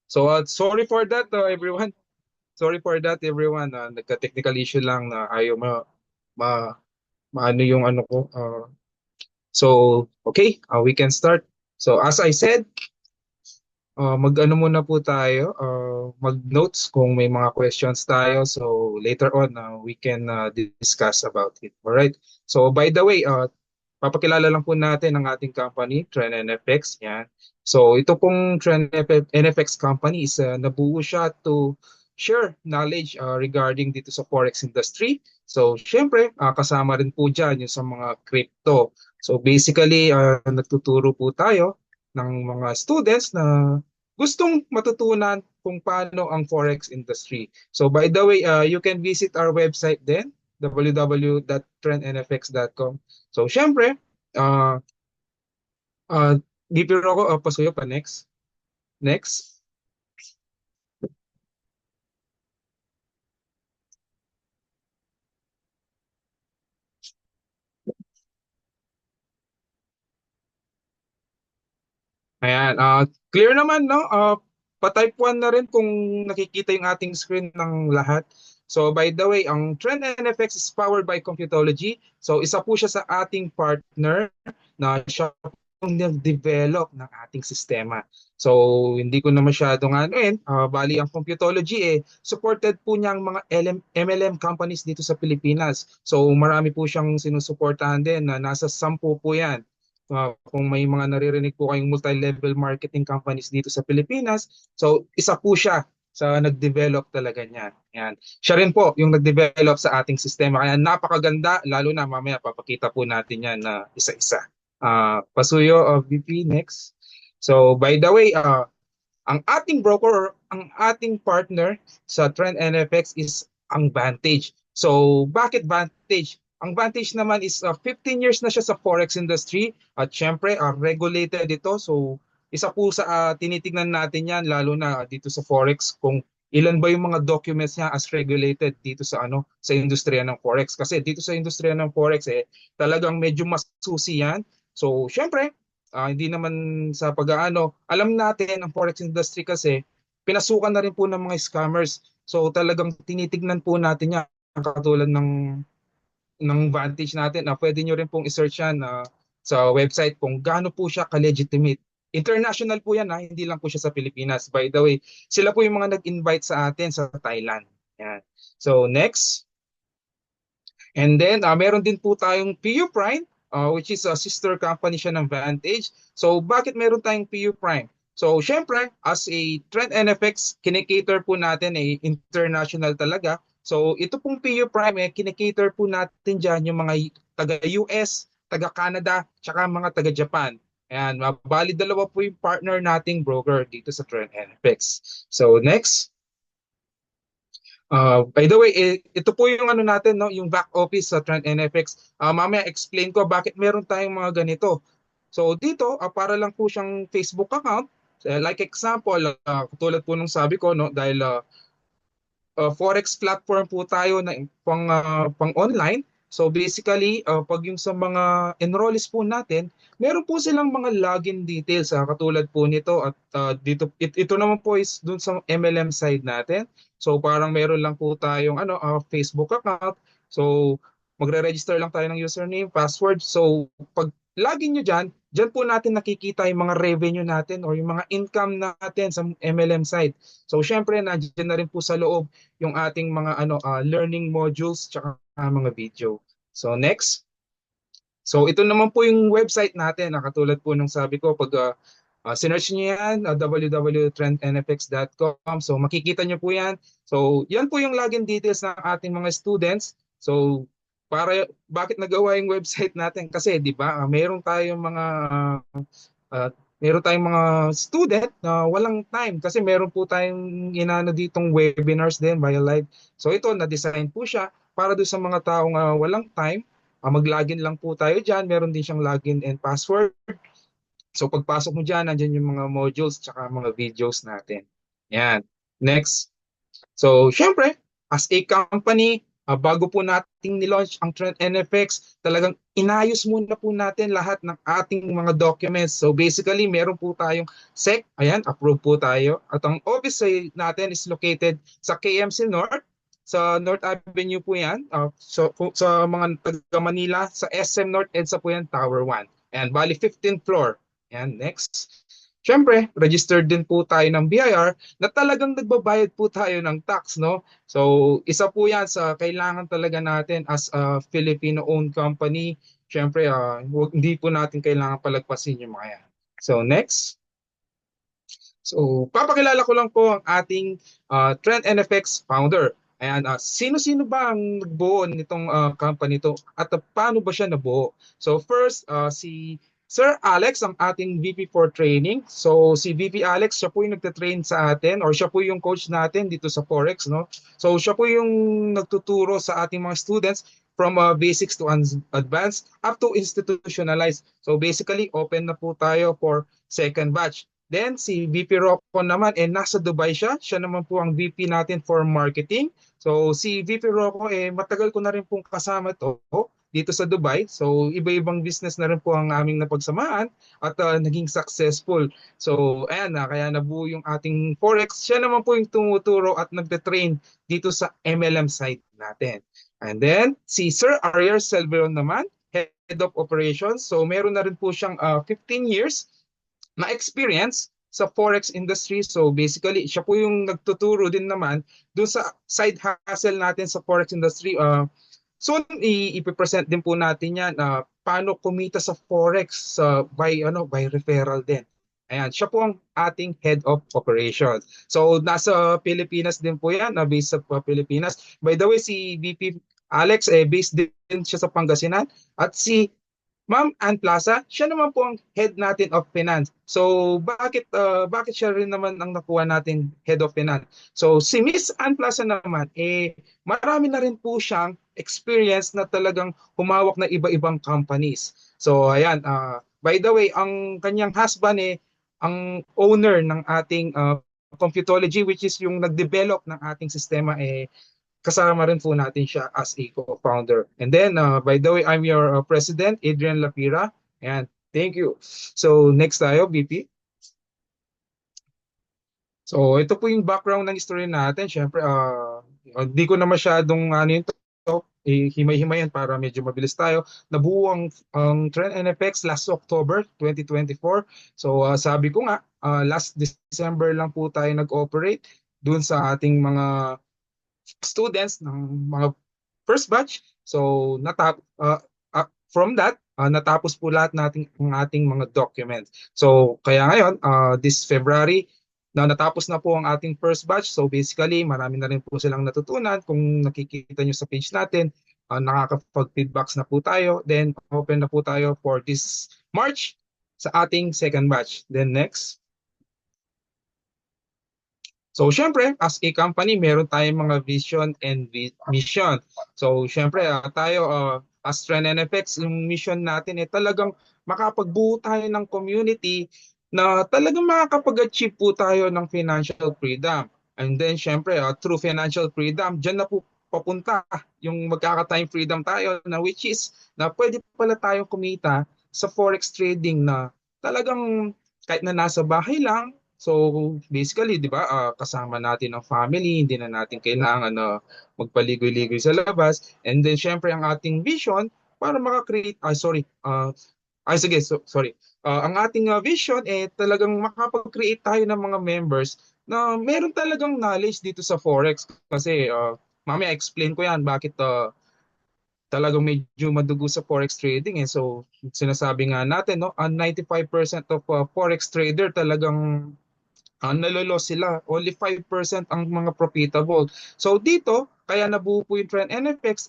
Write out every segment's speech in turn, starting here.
So sorry for that everyone. Sorry for that everyone. Nagka-technical issue lang na ayaw ma maano yung ano ko. So okay, we can start. So as I said, mag-ano muna po tayo, mag-notes kung may mga questions tayo. So later on, we can discuss about it. Alright? So by the way, papakilala lang po natin ang ating company, Trend NFX. Yan. So ito pong Trend NFX company is nabuo siya to share knowledge regarding dito sa forex industry. So syempre, kasama rin po dyan yung sa mga crypto. So basically, nagtuturo po tayo ng mga students na gustong matutunan kung paano ang forex industry. So by the way, you can visit our website din, www.trendnfx.com. So syempre, uh, uh, Gipiro ako, pasuyo pa next. Next. Ayan, clear naman, no? Pa-type 1 na rin kung nakikita yung ating screen ng lahat. So by the way, ang Trend NFX is powered by Computology. So isa po siya sa ating partner na siya pong nag-develop ng ating sistema. So hindi ko na masyadong anuin, bali ang Computology supported po niya ang mga MLM companies dito sa Pilipinas. So marami po siyang sinusuportahan din na nasa 10 po yan. Kung may mga naririnig po kayong multi-level marketing companies dito sa Pilipinas, so isa po siya sa nag-develop talaga niyan. Yan. Siya rin po yung nag-develop sa ating sistema. Kaya napakaganda, lalo na mamaya papakita po natin yan na isa-isa. Pasuyo of VP next. So by the way, ang ating broker or ang ating partner sa Trend NFX is ang Vantage. So bakit Vantage? Ang Vantage naman is 15 years na siya sa forex industry at syempre regulated ito. So isa po sa tinitingnan natin yan lalo na dito sa forex kung ilan ba yung mga documents niya as regulated dito sa sa industriya ng forex. Kasi dito sa industriya ng forex talagang medyo mas susi yan. So syempre hindi naman sa pag-aano, alam natin ang forex industry kasi pinasukan na rin po ng mga scammers. So talagang tinitignan po natin yan katulad ng Vantage natin. Pwede nyo rin pong i-search yan sa website kung gaano po siya ka-legitimate. International po yan, hindi lang po siya sa Pilipinas. By the way, sila po yung mga nag-invite sa atin sa Thailand. Yan. So next. And then, meron din po tayong PU Prime, which is a sister company siya ng Vantage. So, bakit meron tayong PU Prime? So, syempre, as a Trend NFX, kinikater po natin international talaga. So, ito pong PU Prime, kinikater po natin dyan yung mga taga-US, taga-Canada, tsaka mga taga-Japan. Ayan, bali dalawa po yung partner nating broker dito sa Trend NFX. So, next. By the way, ito po yung ano natin, no, yung back office sa Trend NFX. Mamaya explain ko bakit meron tayong mga ganito. So dito, para lang po siyang Facebook account. Like example, katulad po nung sabi ko, no, dahil forex platform po tayo na pang online. So basically, pag yung sa mga enrollees po natin, meron po silang mga login details katulad po nito at dito ito naman po is dun sa MLM side natin. So parang meron lang po tayong Facebook account. So magre-register lang tayo ng username, password. So pag login nyo dyan, dyan po natin nakikita yung mga revenue natin or yung mga income natin sa MLM side. So syempre, nandiyan na rin po sa loob yung ating mga learning modules tsaka mga video. So next. So ito naman po yung website natin, katulad po nung sabi ko pag sinearch niyo yan, www.trendnfx.com. So makikita niyo po yan. So yan po yung login details ng ating mga students. So bakit nagawa yung website natin? Kasi 'di ba, uh, meron tayong mga student na walang time kasi meron po tayong inano ditong webinars din via live. So ito na-design po siya para do sa mga taong walang time. Mag-login lang po tayo diyan. Meron din siyang login and password. So pagpasok mo dyan, nandyan yung mga modules tsaka mga videos natin. Yan. Next. So syempre, as a company, bago po nating nilaunch ang Trend NFX, talagang inayos muna po natin lahat ng ating mga documents. So basically, meron po tayong SEC, ayan, approve po tayo. At ang office natin is located sa KMC North, sa North Avenue po yan. So sa mga taga Manila, sa SM North EDSA po yan, Tower 1. And bali 15th floor. Ayan, next. Siyempre, registered din po tayo ng BIR na talagang nagbabayad po tayo ng tax, no? So, isa po 'yan sa kailangan talaga natin as a Filipino-owned company. Siyempre, hindi po natin kailangan palagpasin yung mga yan. So, next. So, papakilala ko lang po ang ating Trend NFX founder. Ayan, sino-sino ba ang nagbuo nitong company to at paano ba siya nabuo? So, first, si Sir Alex, ang ating VP for training. So, si VP Alex, siya po yung nagte-train sa atin or siya po yung coach natin dito sa Forex, no? So, siya po yung nagtuturo sa ating mga students from basics to advanced up to institutionalized. So, basically, open na po tayo for second batch. Then si VP Rocco naman nasa Dubai siya. Siya naman po ang VP natin for marketing. So si VP Rocco matagal ko na rin pong kasama to dito sa Dubai. So iba-ibang business na rin po ang aming napagsamaan at naging successful. So ayan kaya nabuo yung ating Forex. Siya naman po yung tumuturo at nagte-train dito sa MLM site natin. And then si Sir Ariel Selveron naman, Head of Operations. So meron na rin po siyang 15 years na experience sa forex industry. So basically, siya po yung nagtuturo din naman doon sa side hustle natin sa forex industry. Soon ipipresent din po natin yan paano kumita sa forex by referral din. Ayan, siya po ang ating head of operations. So nasa Pilipinas din po yan, based sa Pilipinas. By the way, si VP Alex based din siya sa Pangasinan at si Ma'am Ann Plaza, siya naman po ang head natin of finance. So bakit siya rin naman ang nakuha natin head of finance? So si Miss Ann Plaza naman marami na rin po siyang experience na talagang humawak na iba-ibang companies. So ayan, by the way, ang kanyang husband ang owner ng ating Computology, which is yung nag-develop ng ating sistema kasama rin po natin siya as a co-founder. And then, by the way, I'm your president, Adrian Lapira. And thank you. So, next tayo, BP. So, ito po yung background ng story natin. Siyempre, hindi ko na masyadong himay-himayan para medyo mabilis tayo. Nabuo ang Trend NFX last October 2024. So, sabi ko nga, last December lang po tayo nag-operate dun sa ating mga students ng mga first batch. So from that, natapos po lahat nating ang ating mga documents. So kaya ngayon, this February, na natapos na po ang ating first batch. So basically, marami na rin po silang natutunan. Kung nakikita nyo sa page natin, nakakapag-feedbacks na po tayo. Then open na po tayo for this March sa ating second batch. Then next. So, syempre, as a company, meron tayong mga vision and mission. So, syempre, tayo, as Trend NFX, yung mission natin talagang makapagbuo tayo ng community na talagang makakapag-achieve po tayo ng financial freedom. And then, syempre, through financial freedom, dyan na po papunta yung magkaka-time freedom tayo na which is na pwede pala tayong kumita sa forex trading na talagang kahit na nasa bahay lang. So basically, 'di ba, kasama natin ang family, hindi na natin kailangan na magpaligoy-ligoy sa labas. And then syempre ang ating vision para maka-create sorry. Ang ating vision talagang makapag-create tayo ng mga members na meron talagang knowledge dito sa forex kasi mamaya explain ko 'yan bakit talagang medyo madugo sa forex trading So sinasabi nga natin no, 95% of forex trader talagang nalolo sila. Only 5% ang mga profitable. So dito, kaya nabuo po yung Trend NFX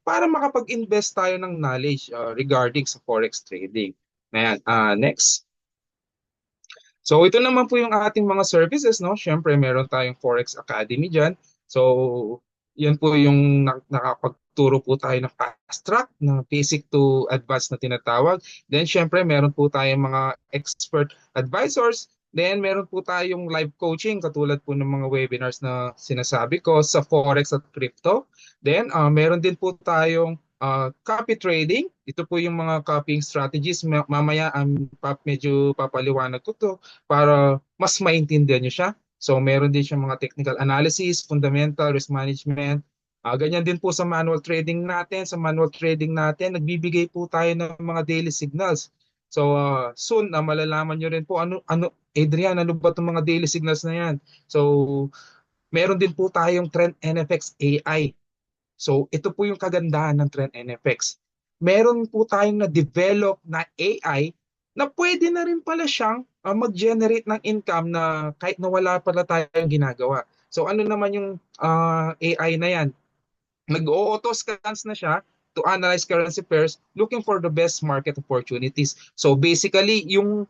para makapag-invest tayo ng knowledge regarding sa forex trading. Ayan, next. So ito naman po yung ating mga services, no? Siyempre, meron tayong Forex Academy dyan. So yan po yung nakapagturo po tayo ng fast track, na basic to advanced na tinatawag. Then siyempre, meron po tayong mga expert advisors. Then meron po tayong live coaching katulad po ng mga webinars na sinasabi ko sa Forex at crypto. Then meron din po tayong copy trading. Ito po yung mga copying strategies. Mamaya medyo papaliwanag ko to para mas maintindihan nyo siya. So meron din siyang mga technical analysis, fundamental, risk management. Ganyan din po sa manual trading natin. Sa manual trading natin, nagbibigay po tayo ng mga daily signals. So soon malalaman nyo rin po Adrian, ano ba itong mga daily signals na yan? So meron din po tayong Trend NFX AI. So ito po yung kagandahan ng Trend NFX. Meron po tayong na-develop na AI na pwede na rin pala siyang mag-generate ng income na kahit na wala pala tayong ginagawa. So ano naman yung AI na yan? Nag-auto scans na siya to analyze currency pairs looking for the best market opportunities. So basically yung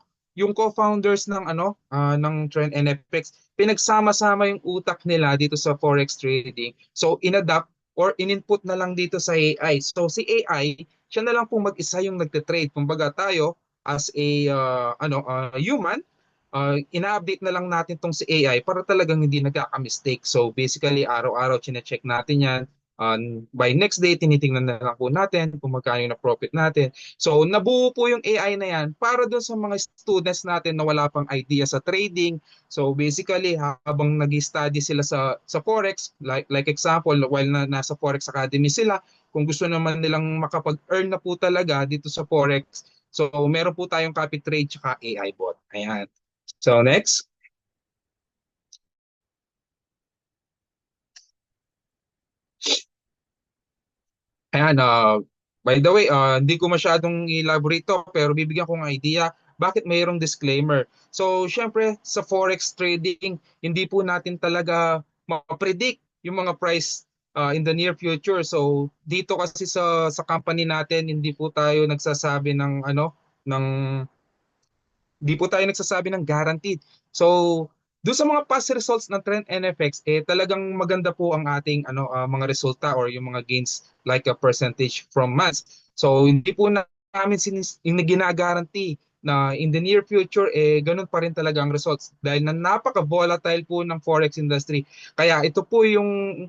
co-founders ng ng Trend NFX pinagsama-sama yung utak nila dito sa forex trading. So inadapt or in-input na lang dito sa AI. So si AI, siya na lang po mag-isa yung nagte-trade. Kumbaga tayo as a human, ina-update na lang natin tong si AI para talagang hindi nagkaka-mistake. So basically araw-araw chine-check natin 'yan. By next day, tinitingnan na lang po natin kung magkano yung na-profit natin. So, nabuo po yung AI na yan para dun sa mga students natin na wala pang idea sa trading. So, basically, habang nag-study sila sa Forex, like example, while nasa Forex Academy sila, kung gusto naman nilang makapag-earn na po talaga dito sa Forex, so meron po tayong copy trade tsaka AI bot. Ayan. So, next. Ayan, by the way, hindi ko masyadong elaborate to, pero bibigyan ko ng idea bakit mayroong disclaimer. So, syempre, sa forex trading, hindi po natin talaga ma-predict yung mga price in the near future. So, dito kasi sa company natin, hindi po tayo nagsasabi ng di po tayo nagsasabi ng guaranteed. So, doon sa mga past results ng Trend NFX, talagang maganda po ang ating mga resulta or yung mga gains like a percentage from months. So, hindi po namin yung ginagaranti na in the near future, ganun pa rin talaga ang results. Dahil na napaka-volatile po ng forex industry. Kaya ito po yung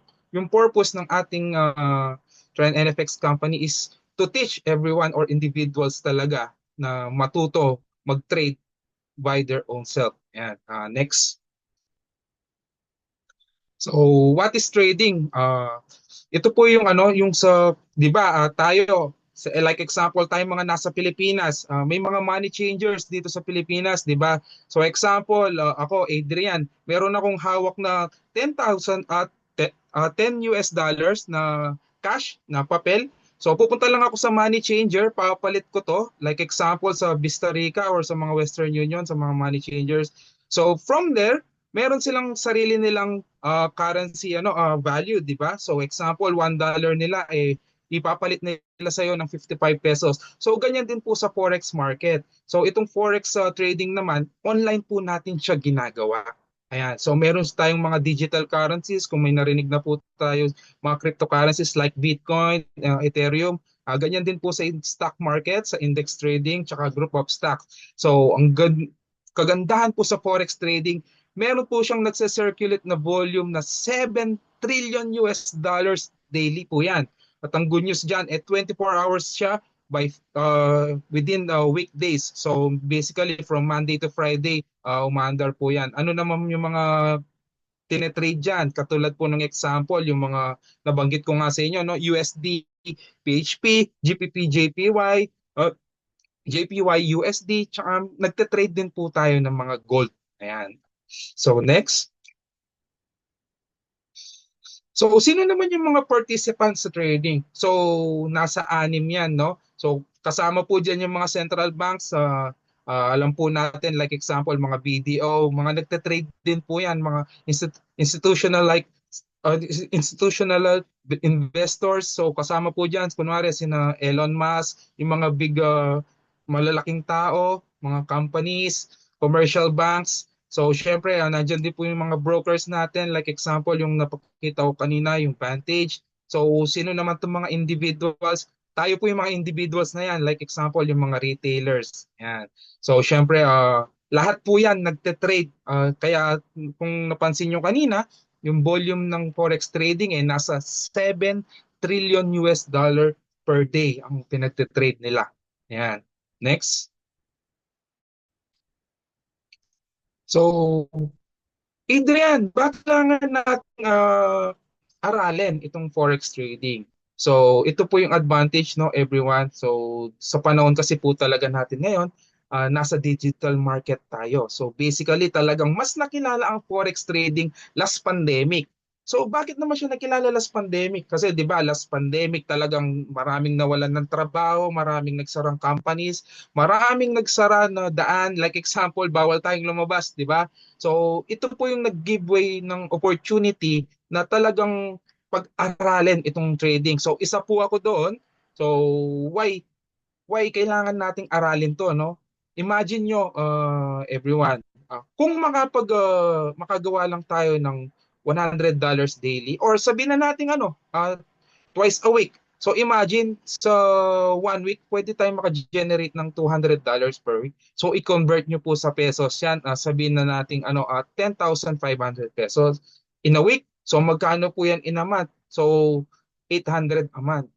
purpose ng ating Trend NFX company is to teach everyone or individuals talaga na matuto mag-trade by their own self. Ayan. Next. So, what is trading? Ito po yung yung sa, 'di ba, tayo like example, tayo mga nasa Pilipinas, may mga money changers dito sa Pilipinas, 'di ba? So example, ako Adrian, meron akong hawak na 10,000 at 10 US dollars na cash na papel. So pupunta lang ako sa money changer, papalit ko to. Like example sa Vista Rica or sa mga Western Union, sa mga money changers. So from there, meron silang sarili nilang currency value, 'di ba? So example, $1 nila ipapalit nila sa iyo ng 55 pesos. So ganyan din po sa forex market. So itong forex trading naman, online po natin siya ginagawa. Ayan. So meron tayong mga digital currencies, kung may narinig na po tayo, mga cryptocurrencies like Bitcoin, Ethereum. Ganyan din po sa stock market, sa index trading, tsaka group of stocks. So kagandahan po sa forex trading, meron po siyang nagsa-circulate na volume na 7 trillion US dollars daily po yan. At ang good news dyan, 24 hours siya by within weekdays. So basically from Monday to Friday, umaandar po yan. Ano naman yung mga tinetrade dyan? Katulad po ng example, yung mga nabanggit ko nga sa inyo, no? USD, PHP, GPP, JPY, JPY, USD, tsaka nagte-trade din po tayo ng mga gold. Ayan. So next. So sino naman yung mga participants sa trading? So nasa anim yan, no? So kasama po diyan yung mga central banks, alam po natin like example mga BDO, mga nagte-trade din po yan, mga institutional uh, institutional investors. So kasama po diyan kunwari sina Elon Musk, yung mga big malalaking tao, mga companies, commercial banks. So, syempre, nandiyan din po yung mga brokers natin. Like example, yung napakita ko kanina, yung Vantage. So, sino naman itong mga individuals? Tayo po yung mga individuals na yan. Like example, yung mga retailers. Yan. So, syempre, Lahat po yan nagte-trade. Kaya kung napansin nyo kanina, yung volume ng forex trading nasa 7 trillion US dollar per day ang pinagte-trade nila. Yan. Next. So, Adrian, bakit kailangan natin aralin itong forex trading? So, ito po yung advantage, no, everyone. So, sa panahon kasi po talaga natin ngayon, nasa digital market tayo. So, basically, talagang mas nakilala ang forex trading last pandemic. So, bakit naman siya nakilala last pandemic? Kasi, di ba, last pandemic talagang maraming nawalan ng trabaho, maraming nagsarang companies, maraming nagsara na daan. Like example, bawal tayong lumabas, di ba? So, ito po yung nag-giveaway ng opportunity na talagang pag-aralin itong trading. So, isa po ako doon. So, why kailangan nating aralin to, no? Imagine nyo, everyone, kung makagawa lang tayo ng $100 daily or sabihin na natin twice a week. So imagine sa 1 week, pwede tayong maka-generate ng $200 per week. So i-convert nyo po sa pesos yan. Sabihin na natin 10,500 pesos in a week. So magkano po yan in a month? So 800 a month.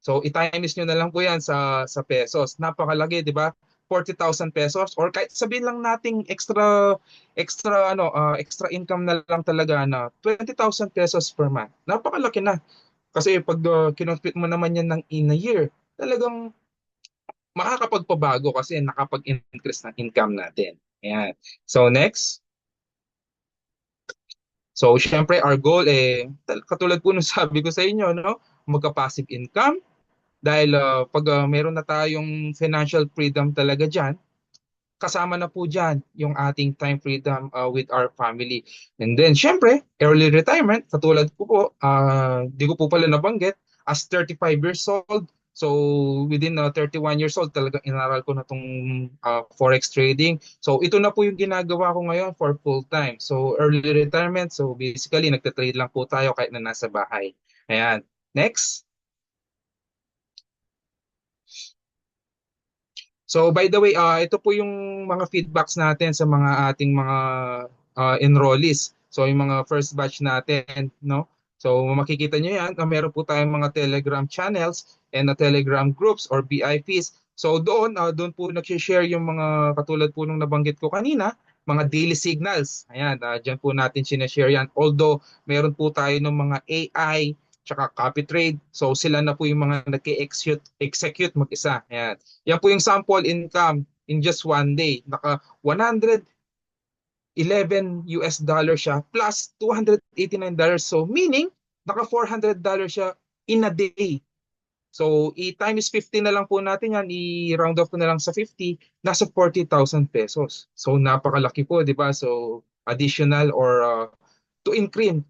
So i-times nyo na lang po yan sa pesos. Napakalaki, di ba? 40,000 pesos or kahit sabihin lang nating extra income na lang talaga na 20,000 pesos per month. Napakalaki na. Kasi pag kinonspit mo naman yan ng in a year, talagang makakapagpabago kasi nakapag-increase ng income natin. Ayan. So next. So syempre our goal katulad po nung sabi ko sa inyo, no, magka-passive income dahil pag meron na tayong financial freedom talaga diyan, kasama na po dyan yung ating time freedom with our family. And then, syempre, early retirement, katulad ko po, di ko po pala nabanggit, as 35 years old, so within 31 years old, talagang inaral ko na itong forex trading. So ito na po yung ginagawa ko ngayon for full time. So early retirement, so basically, nagtatrade lang po tayo kahit na nasa bahay. Ayan. Next. So by the way, ito po yung mga feedbacks natin sa mga ating mga enrollees. So yung mga first batch natin, no? So makikita nyo yan, meron po tayong mga Telegram channels and Telegram groups or BIPs. So doon po nag-share yung mga katulad po nung nabanggit ko kanina, mga daily signals. Ayan, dyan po natin sinashare yan. Although meron po tayo ng mga AI, tsaka copy trade. So sila na po yung mga nag-execute mag-isa. Ayan. Yan po yung sample income in just one day. Naka 111 US dollar siya plus $289. So meaning, naka $400 siya in a day. So i-times 50 na lang po natin yan, i-round off ko na lang sa 50, nasa 40,000 pesos. So napakalaki po, di ba? So additional or to increase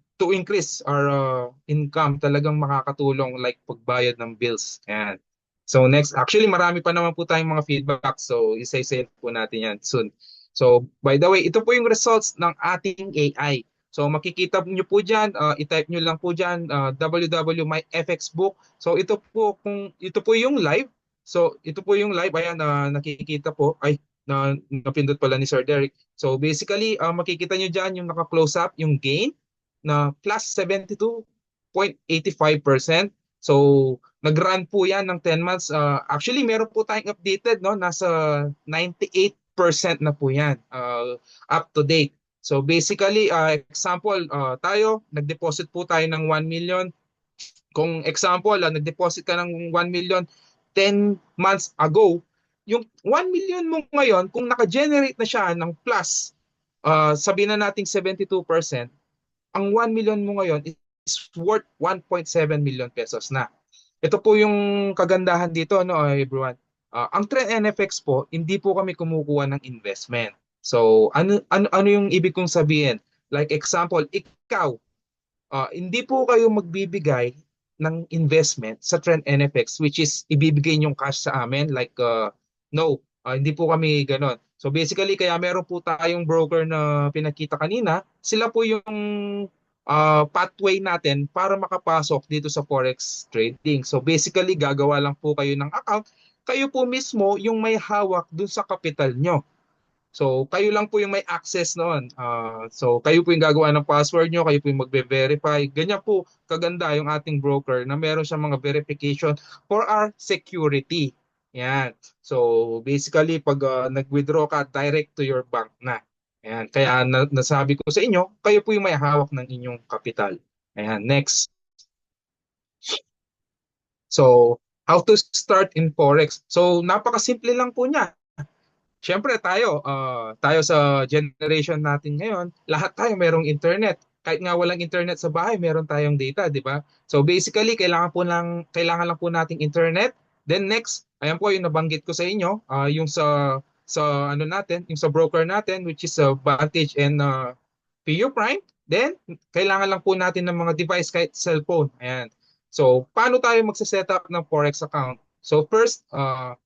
our income, talagang makakatulong like pagbayad ng bills. Ayan. So next, actually marami pa naman po tayong mga feedback. So isa-isa po natin yan soon. So by the way, ito po yung results ng ating AI. So makikita niyo po diyan, i-type niyo lang po diyan www.myfxbook. So ito po yung live. So ito po yung live, ayan, nakikita po. Ay, napindot pala ni Sir Derek. So basically, makikita niyo diyan yung naka-close up, yung gain na plus 72.85%. So, nag-run po yan ng 10 months. Actually, meron po tayong updated, no? Nasa 98% na po yan, up to date. So, basically, example, tayo, nag-deposit po tayo ng 1 million. Kung example, nag-deposit ka ng 1 million 10 months ago, yung 1 million mo ngayon, kung naka-generate na siya ng plus, sabihin na nating 72%, ang 1 million mo ngayon is worth 1.7 million pesos na. Ito po yung kagandahan dito, no, everyone. Ang Trend NFX po, hindi po kami kumukuha ng investment. So, ano yung ibig kong sabihin? Like example, ikaw, hindi po kayo magbibigay ng investment sa Trend NFX, which is ibibigay yung cash sa amin. Like, no, hindi po kami ganon. So basically, kaya meron po tayong broker na pinakita kanina, sila po yung pathway natin para makapasok dito sa Forex trading. So basically, gagawa lang po kayo ng account. Kayo po mismo yung may hawak dun sa capital nyo. So kayo lang po yung may access noon. So kayo po yung gagawa ng password nyo, kayo po yung magbe-verify. Ganyan po kaganda yung ating broker na meron siyang mga verification for our security. Yan. So basically pag nag-withdraw ka, direct to your bank na. Ayan. Kaya nasabi ko sa inyo, kayo po yung may hawak ng inyong kapital. Ayan. Next. So, how to start in Forex? So, napakasimple lang po niya. Siyempre tayo sa generation natin ngayon, lahat tayo merong internet. Kahit nga walang internet sa bahay, meron tayong data, di ba? So basically, kailangan lang po nating internet. Then next, ayan po yung nabanggit ko sa inyo, yung sa ano natin, yung sa broker natin which is Vantage and PU Prime. Then kailangan lang po natin ng mga device kahit cellphone. Ayan. So paano tayo magse-set up ng Forex account? So first,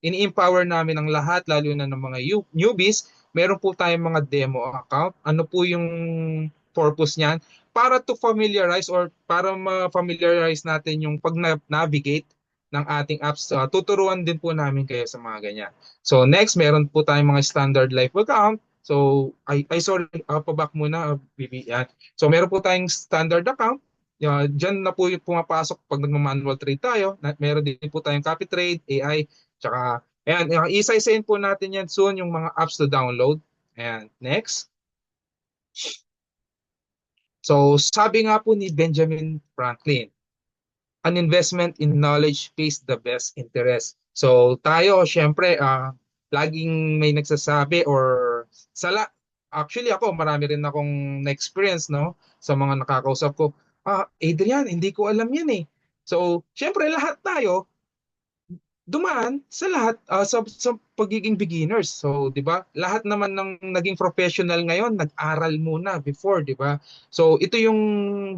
ini-empower namin ang lahat, lalo na ng mga newbies. Meron po tayong mga demo account. Ano po yung purpose niyan? Para to familiarize or para ma-familiarize natin yung pag-navigate ng ating apps. Tuturuan din po namin kayo sa mga ganyan. So next, meron po tayong mga standard life account. So, sorry, paback muna, BB. Yan. So meron po tayong standard account. Diyan na po yung pumapasok pag nagma-manual trade tayo. Meron din po tayong copy trade, AI, tsaka ayan, isa-isahin po natin yan soon yung mga apps to download. Ayan, next. So, sabi nga po ni Benjamin Franklin, an investment in knowledge pays the best interest. So, tayo, syempre, laging may nagsasabi or sala. Actually, ako, marami rin akong na-experience, no? Sa mga nakakausap ko, Adrian, hindi ko alam yan eh. So, syempre, lahat tayo, dumaan sa lahat sa pagiging beginners. So, 'di ba? Lahat naman ng naging professional ngayon nag-aral muna before, 'di ba? So, ito yung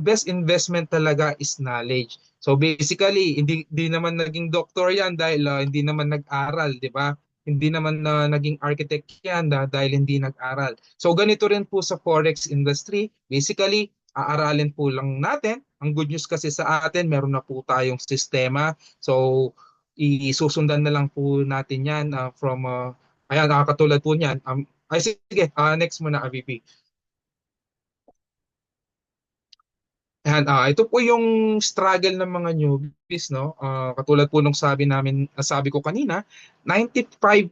best investment talaga is knowledge. So, basically, hindi naman naging doktor 'yan dahil hindi naman nag-aral, 'di ba? Hindi naman naging architect 'yan dahil hindi nag-aral. So, ganito rin po sa forex industry. Basically, aaralin po lang natin. Ang good news kasi sa atin, meron na po tayong sistema. So, isusundan na lang po natin yan from ayan katulad po niyan ay sige next muna AVP. Ayan, ito po yung struggle ng mga newbies, no? Katulad po nung sabi ko kanina, 95%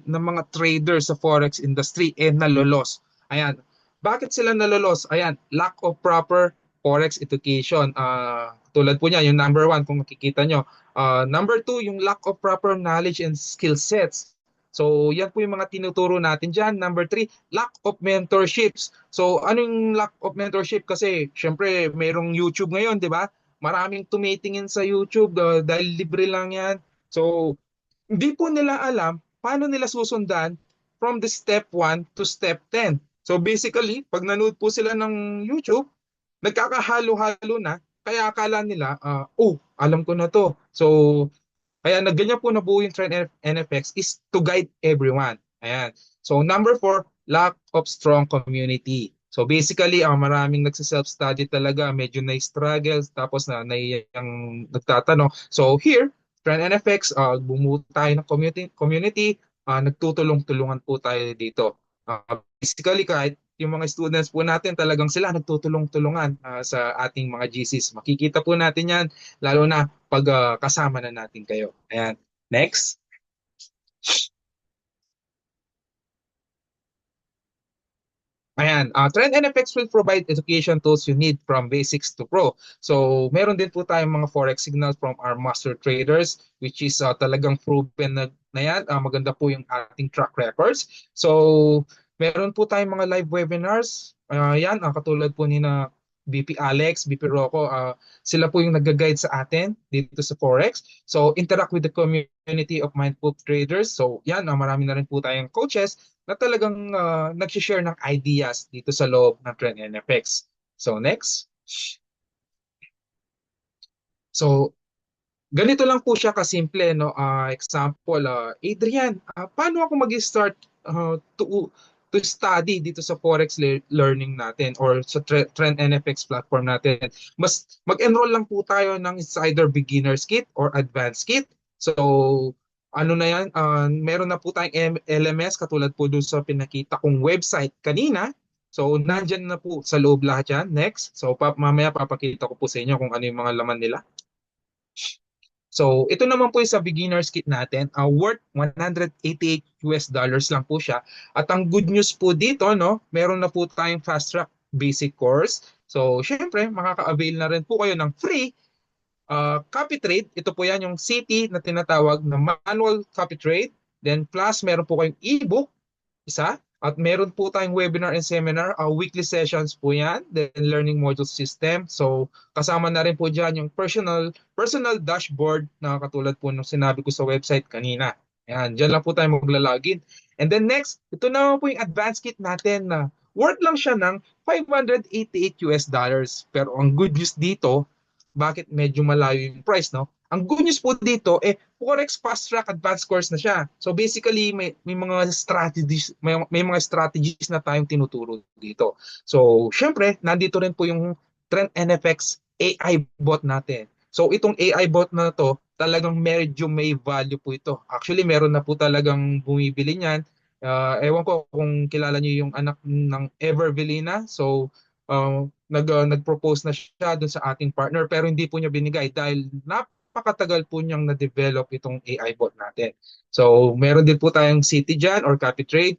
ng mga traders sa forex industry nalolos. Ayan. Bakit sila nalolos? Ayan, lack of proper forex education. Tulad po niya, yung number one, kung makikita nyo. Number two, yung lack of proper knowledge and skill sets. So, yan po yung mga tinuturo natin dyan. Number three, lack of mentorships. So, anong lack of mentorship? Kasi, syempre, mayroong YouTube ngayon, di ba? Maraming tumitingin sa YouTube dahil libre lang yan. So, hindi po nila alam paano nila susundan from the step 1 to step 10. So, basically, pag nanood po sila ng YouTube, nagkakahalo-halo na, kaya akala nila, alam ko na to. So, kaya nagganyan po nabuo yung Trend NFX is to guide everyone. Ayan. So number four, lack of strong community. So basically, maraming nagsa-self-study talaga, medyo na-struggle, tapos naiyang nagtatanong. So here, Trend NFX, bumuo tayo ng community, nagtutulong-tulungan po tayo dito. Basically, kahit yung mga students po natin, talagang sila nagtutulong-tulungan sa ating mga GCs. Makikita po natin yan, lalo na pag kasama na natin kayo. Ayan. Next. Ayan, Trend NFX will provide education tools you need from basics to pro. So, meron din po tayong mga forex signals from our master traders which is talagang proven na yan. Maganda po yung ating track records. So, meron po tayong mga live webinars. Yan, katulad po ni na BP Alex, BP Rocco, sila po yung nag-guide sa atin dito sa Forex. So, interact with the community of mindful traders. So, yan, marami na rin po tayong coaches na talagang nag-share ng ideas dito sa loob ng Trend NFX. So next. So ganito lang po siya kasimple, no? Example, Adrian, paano ako mag-start to study dito sa Forex learning natin or sa Trend NFX platform natin? Mag-enroll lang po tayo ng either beginner's kit or advanced kit. So ano na yan, meron na po tayong LMS katulad po doon sa pinakita kong website kanina. So, nandyan na po sa loob lahat yan. Next. So, mamaya papakita ko po sa inyo kung ano yung mga laman nila. So, ito naman po yung sa beginner's kit natin. Worth $188 lang po siya. At ang good news po dito, no, meron na po tayong fast track basic course. So, syempre, makaka-avail na rin po kayo ng free copy trade. Ito po yan yung CT na tinatawag na manual copy trade. Then plus, meron po kayong ebook, isa. At meron po tayong webinar and seminar, weekly sessions po yan, then learning module system. So kasama na rin po dyan yung personal dashboard na katulad po ng sinabi ko sa website kanina. Yan, dyan lang po tayo maglalagin. And then next, ito naman po yung advanced kit natin na worth lang siya ng $588. Pero ang good news dito, bakit medyo malayo yung price, no? Ang good news po dito, Forex Fast Track Advanced Course na siya. So basically, may mga strategies, may mga strategies na tayong tinuturo dito. So, syempre, nandito rin po yung Trend NFX AI bot natin. So, itong AI bot na to, talagang medyo may value po ito. Actually, meron na po talagang bumibili niyan. Ewan ko kung kilala niyo yung anak ng Evervelina. So, nag-propose na siya doon sa ating partner pero hindi po niya binigay dahil napakatagal po niyang na-develop itong AI bot natin. So, meron din po tayong City dyan or Copy Trade,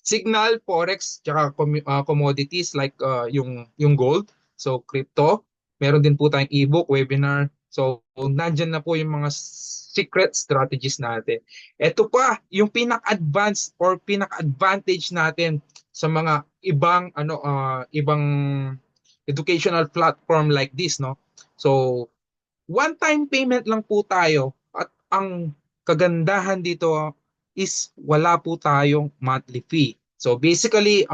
Signal, Forex, tsaka commodities like yung gold. So, crypto. Meron din po tayong ebook, webinar. So, nandyan na po yung mga secret strategies natin. Ito pa, yung pinaka-advanced or pinaka-advantage natin sa mga ibang educational platform like this, no? So, one-time payment lang po tayo at ang kagandahan dito is wala po tayong monthly fee. So basically,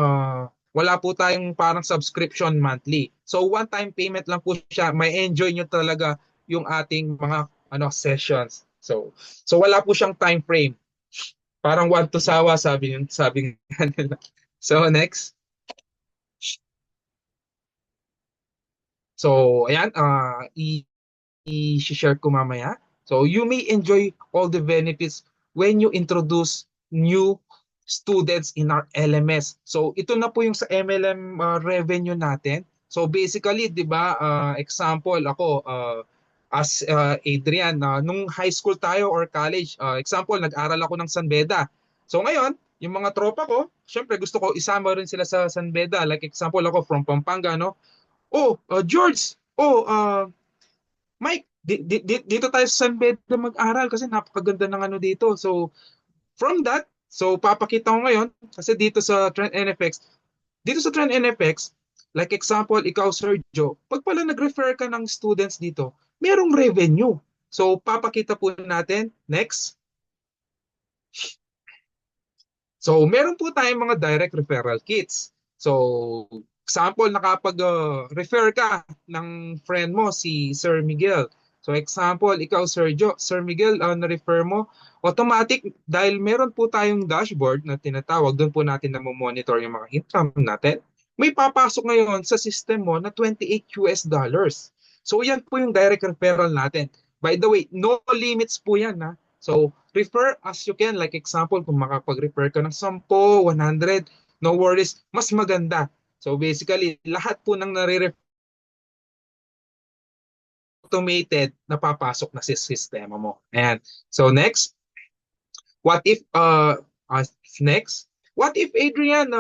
wala po tayong parang subscription monthly. So one-time payment lang po siya. May enjoy nyo talaga yung ating mga sessions. So wala po siyang time frame. Parang one to sawa sabi nga nila. So next. So ayan, i-share ko mamaya. So you may enjoy all the benefits when you introduce new students in our LMS. So ito na po yung sa MLM revenue natin. So basically, 'di ba, example ako as Adrian, nung high school tayo or college, example, nag-aral ako ng San Beda. So ngayon, yung mga tropa ko, syempre gusto ko isama rin sila sa San Beda. Like example ako from Pampanga, no? Oh, George, Mike, dito tayo sa San Pedro mag-aral kasi napakaganda ng ano dito. So, from that, so papakita ko ngayon kasi dito sa Trend NFX, like example, ikaw Sergio, pag pala nag-refer ka ng students dito, merong revenue. So, papakita po natin. Next. So, meron po tayong mga direct referral kits. So, example, nakapag-refer ka ng friend mo, si Sir Miguel. So, example, ikaw, Sir Miguel, na-refer mo, automatic, dahil meron po tayong dashboard na tinatawag, doon po natin na monitor yung mga income natin, may papasok ngayon sa system mo na $28. So, yan po yung direct referral natin. By the way, no limits po yan, ha? So, refer as you can. Like example, kung makapag-refer ka ng 10, 100, no worries, mas maganda. So basically, lahat po ng nare-refer automated na papasok na sa sistema mo. Ayan. So next, what if, next, what if Adrian,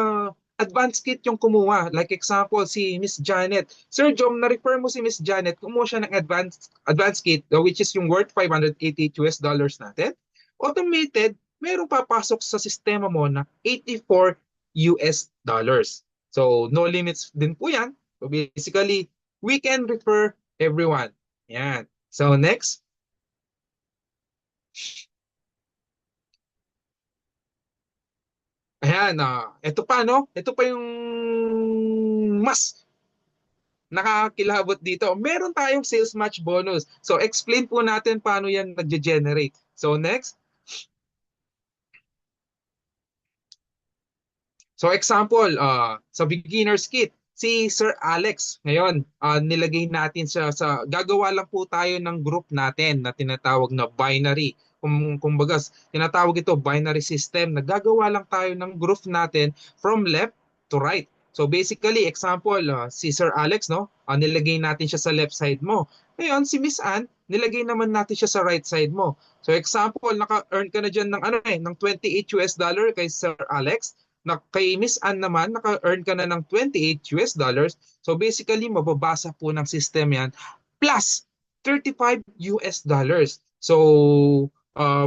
advanced kit yung kumuha? Like example, si Miss Janet. Sir Jom, na-refer mo si Miss Janet, kumuha siya ng advanced kit, which is yung worth $588 natin. Automated, merong papasok sa sistema mo na $84. So, no limits din po yan. So, basically, we can refer everyone. Yan. So, next. Ayan, ito pa, no? Ito pa yung mas nakakilabot dito. Meron tayong sales match bonus. So, explain po natin paano yan nag-generate. So, next. So, example, sa beginner's kit, si Sir Alex, ngayon, nilagay natin siya gagawa lang po tayo ng group natin na tinatawag na binary Kumbaga, tinatawag ito binary system. Nagagawa lang tayo ng growth natin from left to right. So basically, example, si Sir Alex, no? Nilagay natin siya sa left side mo. Ngayon, si Miss Anne, nilagay naman natin siya sa right side mo. So example, naka-earn ka na dyan ng, ng $28 kay Sir Alex. Kay Miss Anne naman, naka-earn ka na ng $28. So basically, mababasa po ng system yan plus $35. So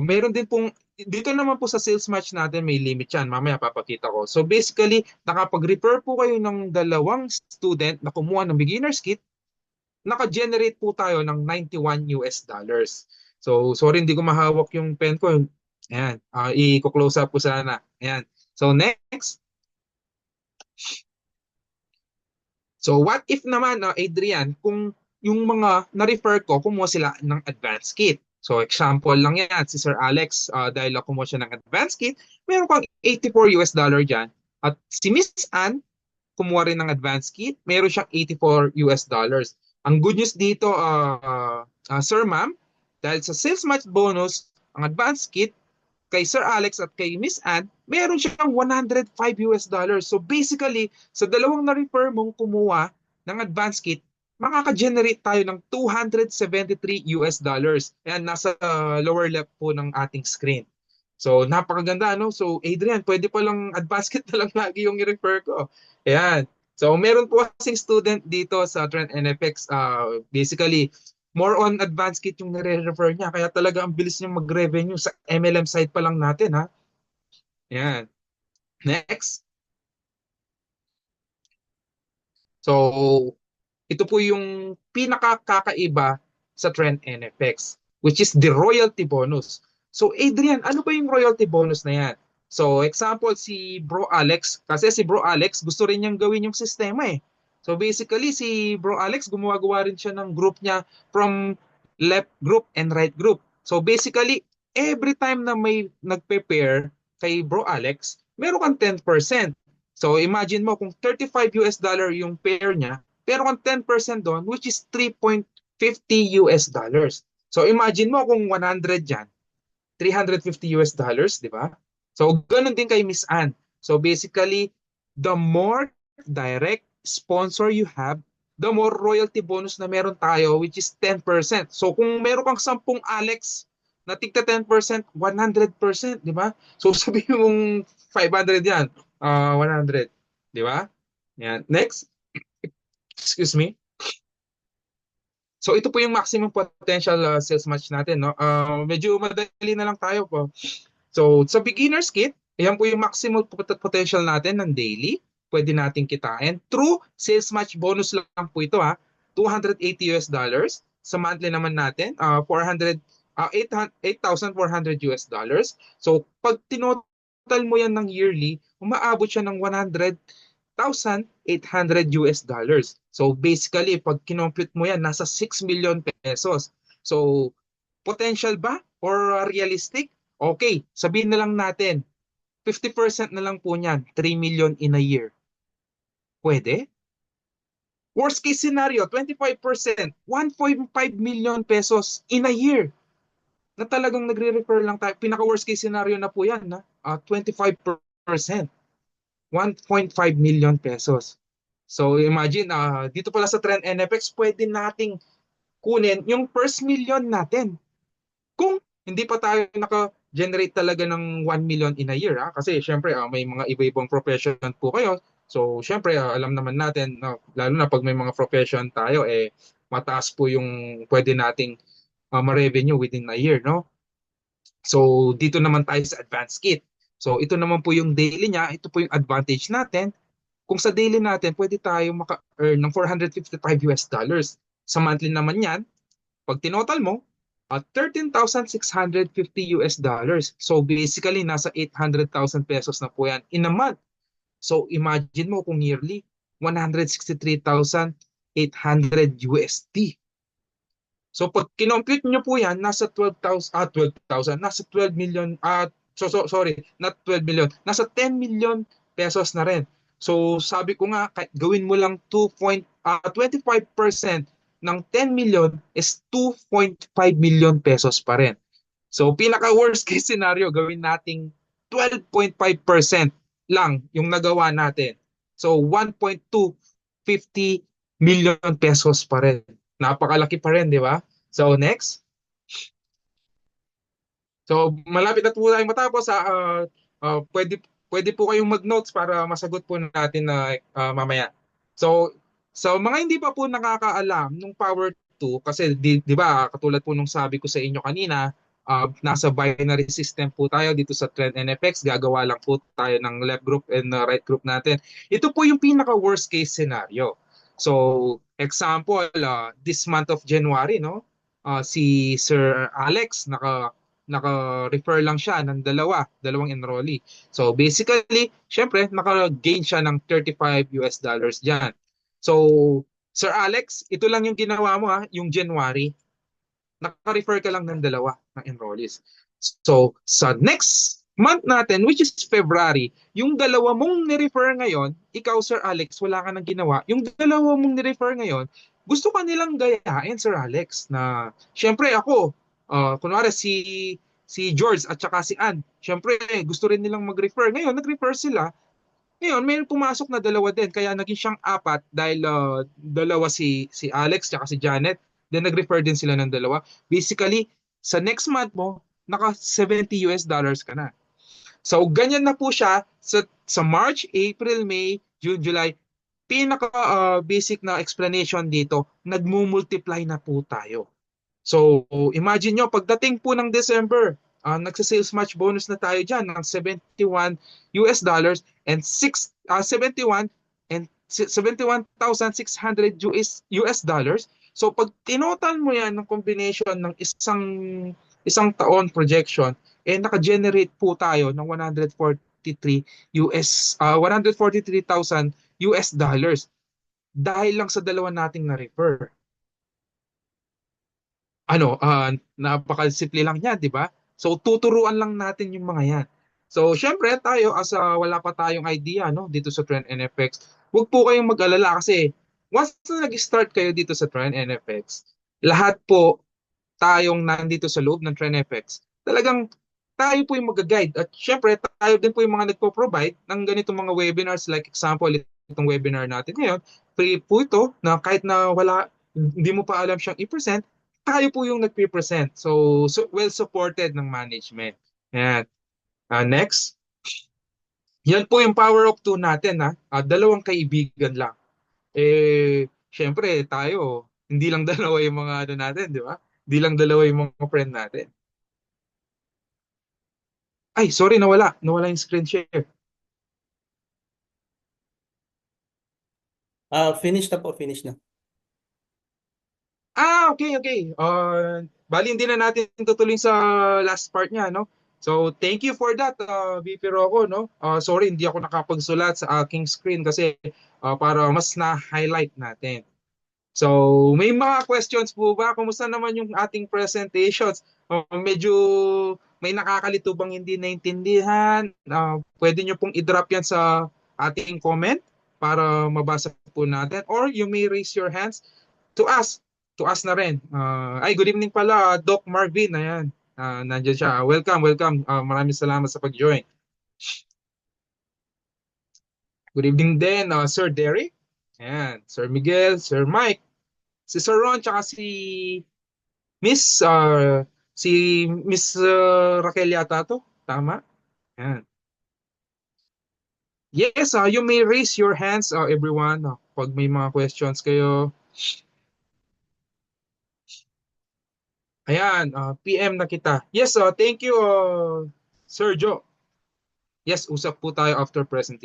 meron din pong, dito naman po sa sales match natin may limit yan. Mamaya papakita ko. So basically, nakapag-refer po kayo ng dalawang student na kumuha ng beginner's kit, naka-generate po tayo ng $91. So sorry, hindi ko mahawak yung pen ko. Ayan, i-close up po sana. Ayan. So next. So what if naman, Adrian, kung yung mga na-refer ko, kumuha sila ng advanced kit. So example lang yan, si Sir Alex, dahil kumuha siya ng advanced kit, meron pang $84 dyan. At si Miss Anne, kumuha rin ng advanced kit, meron siyang $84. Ang good news dito, Sir Ma'am, dahil sa sales match bonus, ang advanced kit, kay Sir Alex at kay Miss Anne, meron siyang $105. So basically, sa dalawang na-refer mong kumuha ng advance kit, makaka-generate tayo ng $273. Ayan, nasa lower left po ng ating screen. So napakaganda, no? So Adrian, pwede pa lang advance kit na lang lagi yung i-refer ko. Ayan. So meron po kasing student dito sa Trend NFX, basically more on advanced kit yung nire-refer niya. Kaya talaga ang bilis niya mag-revenue sa MLM side pa lang natin, ha? Yan. Next. So, ito po yung pinakakakaiba sa Trend NFX, which is the royalty bonus. So, Adrian, ano ba yung royalty bonus na yan? So, example, si Bro Alex, kasi si Bro Alex gusto rin niyang gawin yung sistema eh. So, basically, si Bro Alex, gumawa rin siya ng group niya from left group and right group. So, basically, every time na may nagpe-pair kay Bro Alex, meron kang 10%. So, imagine mo kung $35 yung pair niya, pero kung 10% doon, which is $3.50. So, imagine mo kung 100 yan, $350, di ba? So, ganun din kay Miss Anne. So, basically, the more direct sponsor you have, the more royalty bonus na meron tayo, which is 10%. So, kung meron kang 10 Alex na tigta 10%, 100%, di ba? So, sabihin mong 500 yan, 100, di ba? Yan. Next. Excuse me. So ito po yung maximum potential sales match natin, no? Medyo madali na lang tayo po. So sa beginner's kit, ayan po yung maximum potential natin ng daily. Pwede nating kitain. True sales match bonus lang po ito, ha. $280. Sa monthly naman natin, 8,400 US dollars. So pag tinotal mo yan ng yearly, umaabot siya ng $100,800. So basically, pag kinompute mo yan, nasa 6 million pesos. So potential ba or realistic? Okay, sabihin na lang natin, 50% na lang po niyan, 3 million in a year. Pwede? Worst case scenario, 25%, 1.5 million pesos in a year. Na talagang nagre-refer lang tayo. Pinaka worst case scenario na po yan, 25%. 1.5 million pesos. So imagine, dito pala sa Trend NFX, pwede nating kunin yung first million natin. Kung hindi pa tayo naka-generate talaga ng 1 million in a year. Kasi syempre, may mga iba-ibang profession po kayo. So syempre, alam naman natin, lalo na pag may mga profession tayo, mataas po yung pwede nating ma-revenue within a year, no? So dito naman tayo sa advanced kit. So ito naman po yung daily niya, ito po yung advantage natin. Kung sa daily natin, pwede tayo maka-earn ng $455. Sa monthly naman yan, pag tinotal mo, $13,650. So basically, nasa 800,000 pesos na po yan in a month. So imagine mo kung yearly, 163,800 USD. So pag kinompute nyo po yan, nasa 12,000, nasa 12 million, sorry, not 12 million, nasa 10 million pesos na rin. So sabi ko nga, gawin mo lang 25% ng 10 million is 2.5 million pesos pa rin. So pinaka worst case scenario, gawin nating 12.5% lang yung nagawa natin. So 1.250 million pesos pa rin. Napakalaki pa rin, di ba? So next. So malapit na po tayong matapos. Pwede po kayong mag-notes para masagot po natin na mamaya. So mga hindi pa po nakakaalam nung Power 2 kasi di ba katulad po nung sabi ko sa inyo kanina, nasa binary system po tayo dito sa Trend NFX. Gagawa lang po tayo ng left group and right group natin. Ito po yung pinaka worst case scenario. So example, this month of January, no? Si Sir Alex naka-refer lang siya ng dalawang enrollee. So basically, syempre, naka-gain siya ng $35 diyan. So, Sir Alex, ito lang yung ginawa mo yung January, naka-refer ka lang ng dalawa ng enrollees. So, sa next month natin, which is February, yung dalawa mong ni-refer ngayon, ikaw, Sir Alex, wala ka nang ginawa. Yung dalawa mong ni-refer ngayon, gusto ka nilang gayahin, Sir Alex, na syempre ako, kunwari si George at saka si Ann, syempre gusto rin nilang mag-refer. Ngayon, nag-refer sila. Ngayon, may pumasok na dalawa din, kaya naging siyang apat dahil dalawa si Alex at si Janet. Then nag-refer din sila ng dalawa. Basically, sa next month mo, naka $70 ka na. So, ganyan na po siya sa March, April, May, June, July. Pinaka basic na explanation dito, nagmumultiply na po tayo. So, imagine nyo, pagdating po ng December, nagsa-sales match bonus na tayo dyan ng $71 and 71 and 71,600 US dollars. So, pag tinotal mo yan ng combination ng isang taon projection, naka-generate po tayo ng 143,000 US dollars dahil lang sa dalawa nating na-refer. Napakasimple lang niya, di ba? So, tuturuan lang natin yung mga yan. So, syempre tayo, as wala pa tayong idea no, dito sa Trend NFX, huwag po kayong mag-alala kasi once na nag-start kayo dito sa Trend NFX, lahat po tayong nandito sa loob ng Trend NFX, talagang tayo po yung mag-guide. At syempre, tayo din po yung mga nagpo-provide ng ganitong mga webinars. Like example, itong webinar natin ngayon, free po ito na kahit na hindi mo pa alam siyang i-present, tayo po yung nagpe-present. So well supported ng management. Ayan. Next. Yan po yung power of two natin. Dalawang kaibigan lang. Syempre tayo, hindi lang dalawa yung mga ano natin, di ba? Hindi lang dalawa yung mga friend natin. Ay, sorry, nawala. Nawala yung screen share. Finish na po, finish na. Okay, okay. Bali, hindi na natin tutuloy sa last part niya, no? So, thank you for that, VP Rocco, no? Sorry, hindi ako nakapagsulat sa aking screen kasi para mas na-highlight natin. So, may mga questions po ba? Kumusta naman yung ating presentations? Medyo may nakakalito bang hindi naintindihan? Pwede nyo pong i-drop yan sa ating comment para mabasa po natin. Or you may raise your hands to us. To us na rin. Good evening pala, Doc Marvin. Ayan, nandiyan siya. Welcome, welcome. Maraming salamat sa pag-join. Good evening din, Sir Derek. Ayan, Sir Miguel, Sir Mike. Si Sir Ron, tsaka Miss, si Miss Raquel yata to. Tama? Ayan. Yes, you may raise your hands, everyone, pag may mga questions kayo. Ayan, PM na kita. Yes, thank you, Sir Joe. Yes, usap po tayo after presentation.